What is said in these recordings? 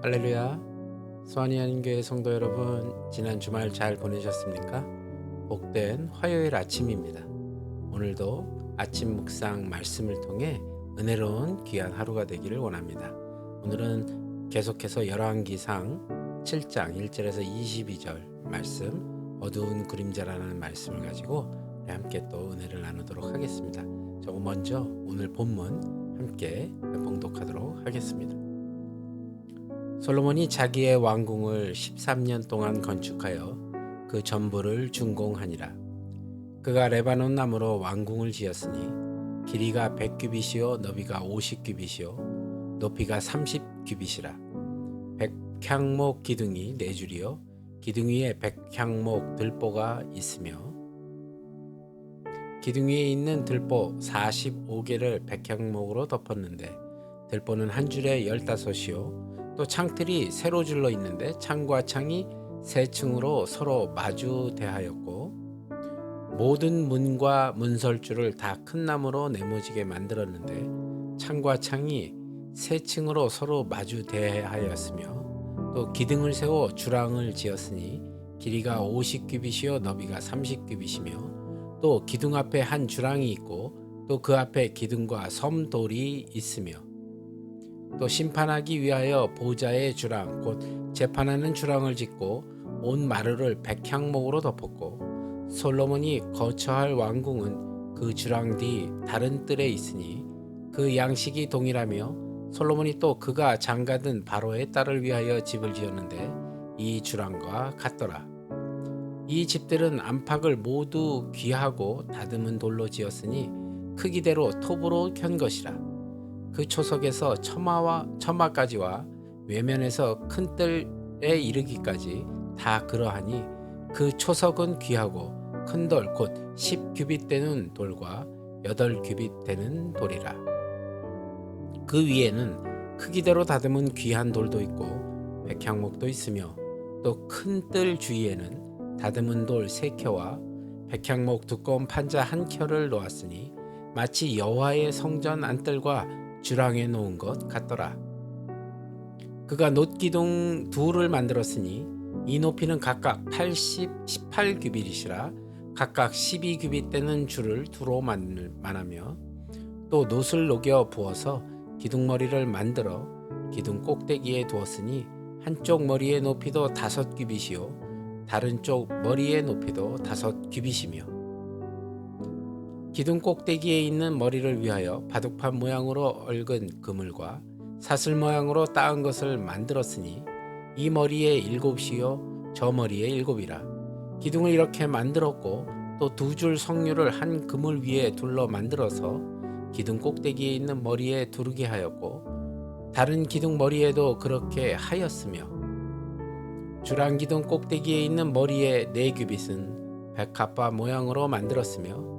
할렐루야. 수완이 한교회 성도 여러분, 지난 주말 잘 보내셨습니까? 복된 화요일 아침입니다. 오늘도 아침 묵상 말씀을 통해 은혜로운 귀한 하루가 되기를 원합니다. 오늘은 계속해서 열왕기상 7장 1절에서 22절 말씀, 어두운 그림자라는 말씀을 가지고 함께 또 은혜를 나누도록 하겠습니다. 조금 먼저 오늘 본문 함께 봉독하도록 하겠습니다. 솔로몬이 자기의 왕궁을 13년 동안 건축하여 그 전부를 준공하니라. 그가 레바논 나무로 왕궁을 지었으니 길이가 100규빗이요 너비가 50규빗이요 높이가 30규빗이라. 백향목 기둥이 4줄이요 기둥 위에 백향목 들보가 있으며 기둥 위에 있는 들보 45개를 백향목으로 덮었는데 들보는 한 줄에 15이요 또 창틀이 세로 줄러 있는데 창과 창이 세 층으로 서로 마주 대하였고 모든 문과 문설주를 다 큰 나무로 네모지게 만들었는데 창과 창이 세 층으로 서로 마주 대하였으며 또 기둥을 세워 주랑을 지었으니 길이가 50규빗이요 너비가 30규빗이며 또 기둥 앞에 한 주랑이 있고 또 그 앞에 기둥과 섬돌이 있으며 또 심판하기 위하여 보좌의 주랑 곧 재판하는 주랑을 짓고 온 마루를 백향목으로 덮었고 솔로몬이 거처할 왕궁은 그 주랑 뒤 다른 뜰에 있으니 그 양식이 동일하며 솔로몬이 또 그가 장가든 바로의 딸을 위하여 집을 지었는데 이 주랑과 같더라. 이 집들은 안팎을 모두 귀하고 다듬은 돌로 지었으니 크기대로 톱으로 켠 것이라. 그 초석에서 처마까지와 외면에서 큰 뜰에 이르기까지 다 그러하니 그 초석은 귀하고 큰 돌 곧 10규빗 되는 돌과 8규빗 되는 돌이라. 그 위에는 크기대로 다듬은 귀한 돌도 있고 백향목도 있으며 또 큰 뜰 주위에는 다듬은 돌 3켜와 백향목 두꺼운 판자 1켜를 놓았으니 마치 여호와의 성전 안뜰과 주랑에 놓은 것 같더라. 그가 놋기둥 둘을 만들었으니 이 높이는 각각 18규빗이시라. 각각 12규빗 되는 줄을 두로 만하며 또 놋을 녹여 부어서 기둥머리를 만들어 기둥 꼭대기에 두었으니 한쪽 머리의 높이도 5규빗이요 다른 쪽 머리의 높이도 5규빗이며 기둥 꼭대기에 있는 머리를 위하여 바둑판 모양으로 얽은 그물과 사슬 모양으로 따은 것을 만들었으니 이 머리에 7이요 저 머리에 7이라. 기둥을 이렇게 만들었고 또 2줄 석류를 한 그물 위에 둘러 만들어서 기둥 꼭대기에 있는 머리에 두르게 하였고 다른 기둥 머리에도 그렇게 하였으며 주랑 기둥 꼭대기에 있는 머리에 4규빗은 백합화 모양으로 만들었으며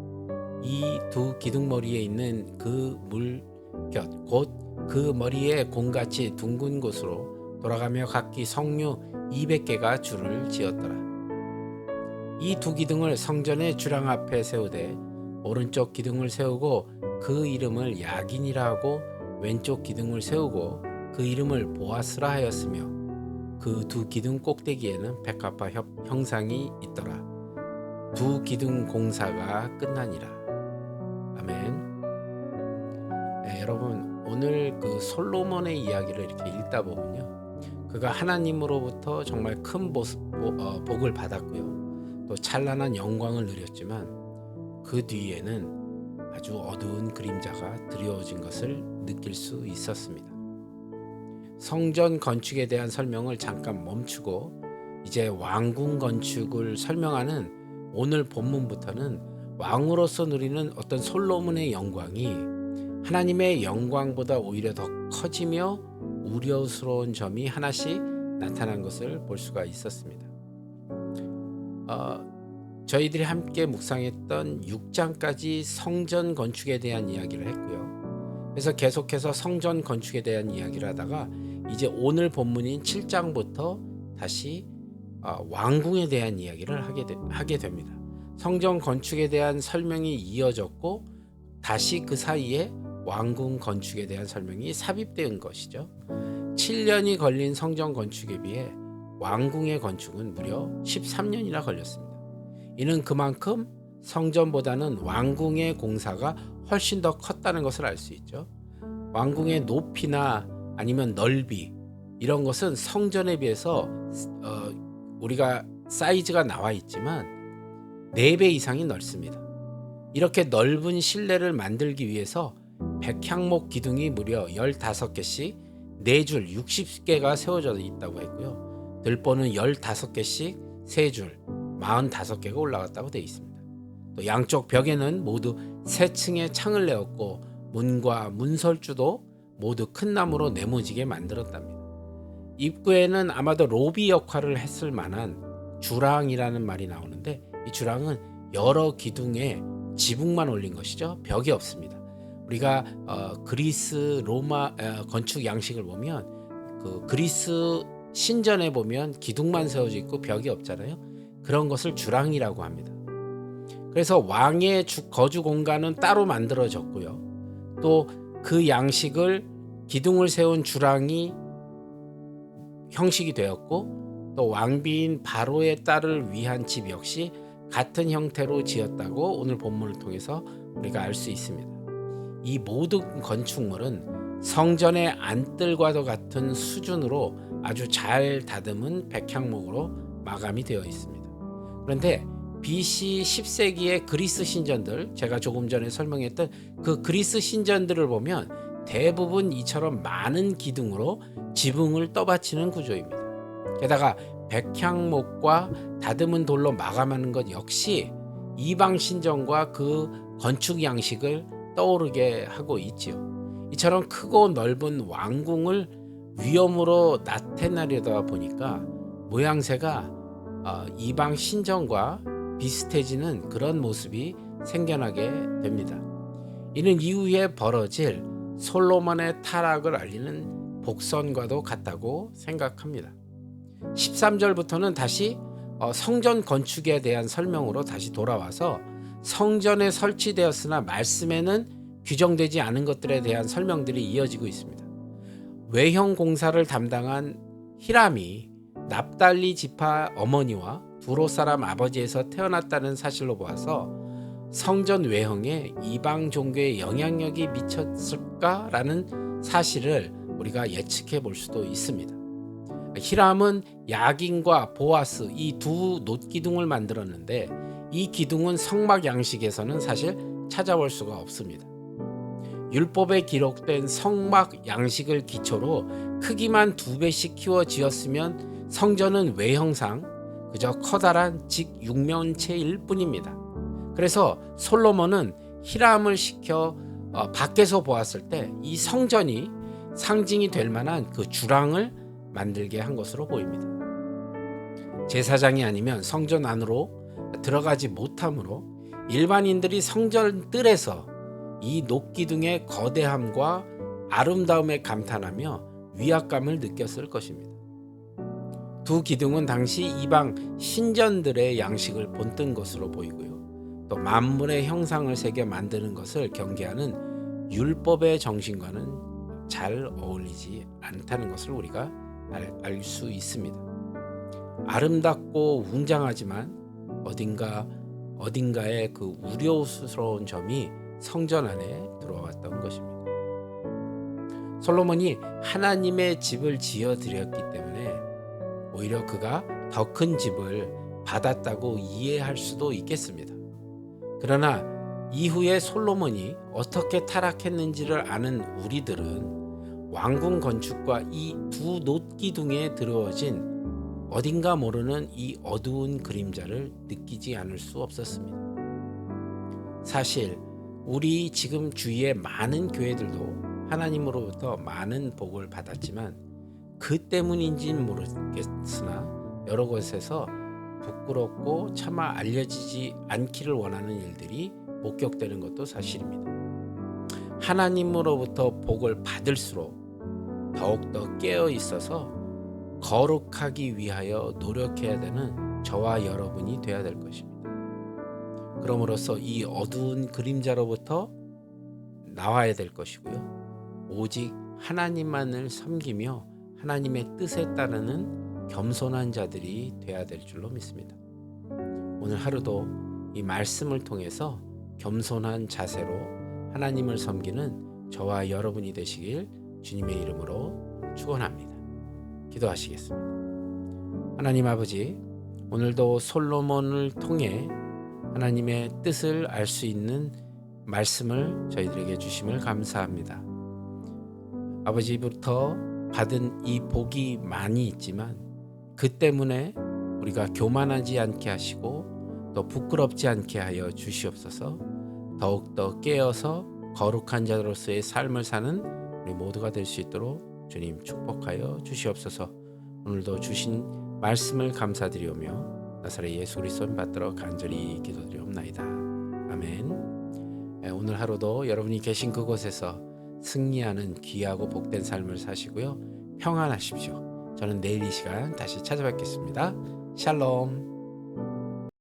이 두 기둥머리에 있는 그 물곁 곧 그 머리에 공같이 둥근 곳으로 돌아가며 각기 석류 200개가 줄을 지었더라. 이 두 기둥을 성전의 주랑 앞에 세우되 오른쪽 기둥을 세우고 그 이름을 야긴이라 하고 왼쪽 기둥을 세우고 그 이름을 보아스라 하였으며 그 두 기둥 꼭대기에는 백합화 형상이 있더라. 두 기둥 공사가 끝나니라. 아멘. 여러분 오늘 그 솔로몬의 이야기를 이렇게 읽다 보면요, 그가 하나님으로부터 정말 큰 복을 받았고요, 또 찬란한 영광을 누렸지만 그 뒤에는 아주 어두운 그림자가 드리워진 것을 느낄 수 있었습니다. 성전 건축에 대한 설명을 잠깐 멈추고 이제 왕궁 건축을 설명하는 오늘 본문부터는 왕으로서 누리는 어떤 솔로몬의 영광이 하나님의 영광보다 오히려 더 커지며 우려스러운 점이 하나씩 나타난 것을 볼 수가 있었습니다. 저희들이 함께 묵상했던 6장까지 성전 건축에 대한 이야기를 했고요. 그래서 계속해서 성전 건축에 대한 이야기를 하다가 이제 오늘 본문인 7장부터 다시 왕궁에 대한 이야기를 하게 됩니다. 성전 건축에 대한 설명이 이어졌고 다시 그 사이에 왕궁 건축에 대한 설명이 삽입된 것이죠. 7년이 걸린 성전 건축에 비해 왕궁의 건축은 무려 13년이나 걸렸습니다. 이는 그만큼 성전보다는 왕궁의 공사가 훨씬 더 컸다는 것을 알 수 있죠. 왕궁의 높이나 아니면 넓이 이런 것은 성전에 비해서 우리가 사이즈가 나와 있지만 4배 이상이 넓습니다. 이렇게 넓은 실내를 만들기 위해서 백향목 기둥이 무려 15개씩 4줄 60개가 세워져 있다고 했고요. 들보는 15개씩 3줄 45개가 올라갔다고 되어 있습니다. 또 양쪽 벽에는 모두 3층의 창을 내었고 문과 문설주도 모두 큰 나무로 네모지게 만들었답니다. 입구에는 아마도 로비 역할을 했을 만한 주랑이라는 말이 나오는데, 이 주랑은 여러 기둥에 지붕만 올린 것이죠. 벽이 없습니다. 우리가 그리스 로마 건축 양식을 보면 그 그리스 신전에 보면 기둥만 세워져 있고 벽이 없잖아요. 그런 것을 주랑이라고 합니다. 그래서 왕의 거주 공간은 따로 만들어졌고요. 또 그 양식을 기둥을 세운 주랑이 형식이 되었고, 또 왕비인 바로의 딸을 위한 집 역시 같은 형태로 지었다고 오늘 본문을 통해서 우리가 알 수 있습니다. 이 모든 건축물은 성전의 안뜰과도 같은 수준으로 아주 잘 다듬은 백향목으로 마감이 되어 있습니다. 그런데 BC 10세기의 그리스 신전들, 제가 조금 전에 설명했던 그 그리스 신전들을 보면 대부분 이처럼 많은 기둥으로 지붕을 떠받치는 구조입니다. 게다가 백향목과 다듬은 돌로 마감하는 것 역시 이방 신전과 그 건축 양식을 떠오르게 하고 있지요. 이처럼 크고 넓은 왕궁을 위험으로 나타내려다 보니까 모양새가 이방 신전과 비슷해지는 그런 모습이 생겨나게 됩니다. 이는 이후에 벌어질 솔로몬의 타락을 알리는 복선과도 같다고 생각합니다. 13절부터는 다시 성전 건축에 대한 설명으로 다시 돌아와서 성전에 설치되었으나 말씀에는 규정되지 않은 것들에 대한 설명들이 이어지고 있습니다. 외형 공사를 담당한 히람이 납달리 지파 어머니와 두로 사람 아버지에서 태어났다는 사실로 보아서 성전 외형에 이방 종교의 영향력이 미쳤을까라는 사실을 우리가 예측해 볼 수도 있습니다. 히람은 야긴과 보아스 이 두 놋기둥을 만들었는데, 이 기둥은 성막 양식에서는 사실 찾아볼 수가 없습니다. 율법에 기록된 성막 양식을 기초로 크기만 2배씩 키워 지었으면 성전은 외형상 그저 커다란 직육면체일 뿐입니다. 그래서 솔로몬은 히람을 시켜 밖에서 보았을 때 이 성전이 상징이 될 만한 그 주랑을 만들게 한 것으로 보입니다. 제사장이 아니면 성전 안으로 들어가지 못하므로 일반인들이 성전 뜰에서 이 놋기둥의 거대함과 아름다움에 감탄하며 위압감을 느꼈을 것입니다. 두 기둥은 당시 이방 신전들의 양식을 본뜬 것으로 보이고요. 또 만물의 형상을 새겨 만드는 것을 경계하는 율법의 정신과는 잘 어울리지 않다는 것을 우리가 알 수 있습니다. 아름답고 웅장하지만 어딘가에 그 우려스러운 점이 성전 안에 들어왔던 것입니다. 솔로몬이 하나님의 집을 지어 드렸기 때문에 오히려 그가 더 큰 집을 받았다고 이해할 수도 있겠습니다. 그러나 이후에 솔로몬이 어떻게 타락했는지를 아는 우리들은 왕궁 건축과 이 두 놋기둥에 들어진 어딘가 모르는 이 어두운 그림자를 느끼지 않을 수 없었습니다. 사실 우리 지금 주위의 많은 교회들도 하나님으로부터 많은 복을 받았지만 그 때문인지는 모르겠으나 여러 곳에서 부끄럽고 차마 알려지지 않기를 원하는 일들이 목격되는 것도 사실입니다. 하나님으로부터 복을 받을수록 더욱더 깨어 있어서 거룩하기 위하여 노력해야 되는 저와 여러분이 되어야 될 것입니다. 그럼으로써 이 어두운 그림자로부터 나와야 될 것이고요. 오직 하나님만을 섬기며 하나님의 뜻에 따르는 겸손한 자들이 되어야 될 줄로 믿습니다. 오늘 하루도 이 말씀을 통해서 겸손한 자세로 하나님을 섬기는 저와 여러분이 되시길 주님의 이름으로 축원합니다. 기도하시겠습니다. 하나님 아버지, 오늘도 솔로몬을 통해 하나님의 뜻을 알 수 있는 말씀을 저희들에게 주심을 감사합니다. 아버지부터 받은 이 복이 많이 있지만 그 때문에 우리가 교만하지 않게 하시고 또 부끄럽지 않게 하여 주시옵소서. 더욱더 깨어서 거룩한 자로서의 삶을 사는 우리 모두가 될 수 있도록 주님 축복하여 주시옵소서. 오늘도 주신 말씀을 감사드리오며 나사렛 예수 그리스도 받들어 간절히 기도드리옵나이다. 아멘. 오늘 하루도 여러분이 계신 그곳에서 승리하는 귀하고 복된 삶을 사시고요. 평안하십시오. 저는 내일 이 시간 다시 찾아뵙겠습니다. 샬롬.